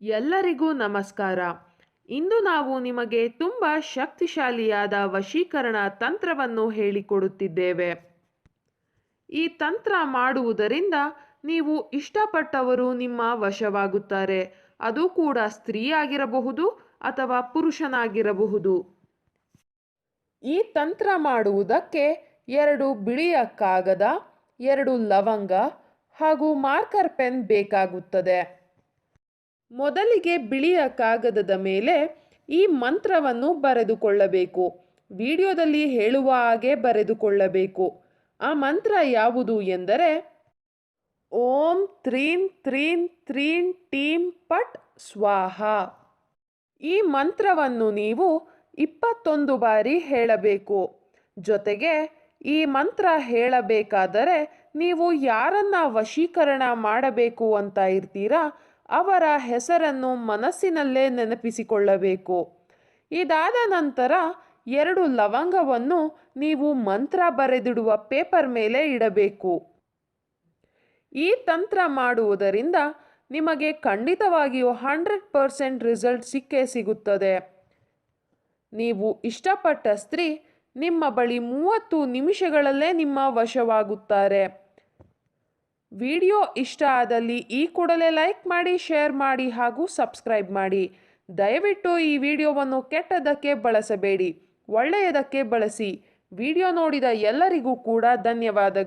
ಎಲ್ಲರಿಗೂ ನಮಸ್ಕಾರ. ಇಂದು ನಾವು ನಿಮಗೆ ತುಂಬ ಶಕ್ತಿಶಾಲಿಯಾದ ವಶೀಕರಣ ತಂತ್ರವನ್ನು ಹೇಳಿಕೊಡುತ್ತಿದ್ದೇವೆ. ಈ ತಂತ್ರ ಮಾಡುವುದರಿಂದ ನೀವು ಇಷ್ಟಪಟ್ಟವರು ನಿಮ್ಮ ವಶವಾಗುತ್ತಾರೆ. ಅದು ಕೂಡ ಸ್ತ್ರೀಯಾಗಿರಬಹುದು ಅಥವಾ ಪುರುಷನಾಗಿರಬಹುದು. ಈ ತಂತ್ರ ಮಾಡುವುದಕ್ಕೆ 2 ಬಿಳಿಯ ಕಾಗದ, 2 ಲವಂಗ ಹಾಗೂ ಮಾರ್ಕರ್ ಪೆನ್ ಬೇಕಾಗುತ್ತದೆ. ಮೊದಲಿಗೆ ಬಿಳಿಯ ಕಾಗದದ ಮೇಲೆ ಈ ಮಂತ್ರವನ್ನು ಬರೆದುಕೊಳ್ಳಬೇಕು. ವಿಡಿಯೋದಲ್ಲಿ ಹೇಳುವ ಹಾಗೆ ಬರೆದುಕೊಳ್ಳಬೇಕು. ಆ ಮಂತ್ರ ಯಾವುದು ಎಂದರೆ ಓಂ ತ್ರೀಂ ತ್ರೀಂ ತ್ರೀಂ ಟೀಂ ಪಟ್ ಸ್ವಾಹ. ಈ ಮಂತ್ರವನ್ನು ನೀವು 21 ಬಾರಿ ಹೇಳಬೇಕು. ಜೊತೆಗೆ ಈ ಮಂತ್ರ ಹೇಳಬೇಕಾದರೆ ನೀವು ಯಾರನ್ನ ವಶೀಕರಣ ಮಾಡಬೇಕು ಅಂತ ಇರ್ತೀರಾ ಅವರ ಹೆಸರನ್ನು ಮನಸ್ಸಿನಲ್ಲೇ ನೆನಪಿಸಿಕೊಳ್ಳಬೇಕು. ಇದಾದ ನಂತರ 2 ಲವಂಗವನ್ನು ನೀವು ಮಂತ್ರ ಬರೆದಿಡುವ ಪೇಪರ್ ಮೇಲೆ ಇಡಬೇಕು. ಈ ತಂತ್ರ ಮಾಡುವುದರಿಂದ ನಿಮಗೆ ಖಂಡಿತವಾಗಿಯೂ 100% ರಿಸಲ್ಟ್ ಸಿಕ್ಕೇ ಸಿಗುತ್ತದೆ. ನೀವು ಇಷ್ಟಪಟ್ಟ ಸ್ತ್ರೀ ನಿಮ್ಮ ಬಳಿ 30 ನಿಮಿಷಗಳಲ್ಲೇ ನಿಮ್ಮ ವಶವಾಗುತ್ತಾರೆ. ವಿಡಿಯೋ ಇಷ್ಟ ಆದಲ್ಲಿ ಈ ಕೂಡಲೇ ಲೈಕ್ ಮಾಡಿ, ಶೇರ್ ಮಾಡಿ ಹಾಗೂ ಸಬ್ಸ್ಕ್ರೈಬ್ ಮಾಡಿ. ದಯವಿಟ್ಟು ಈ ವಿಡಿಯೋವನ್ನು ಕೆಟ್ಟದ್ದಕ್ಕೆ ಬಳಸಬೇಡಿ, ಒಳ್ಳೆಯದಕ್ಕೆ ಬಳಸಿ. ವಿಡಿಯೋ ನೋಡಿದ ಎಲ್ಲರಿಗೂ ಕೂಡ ಧನ್ಯವಾದಗಳು.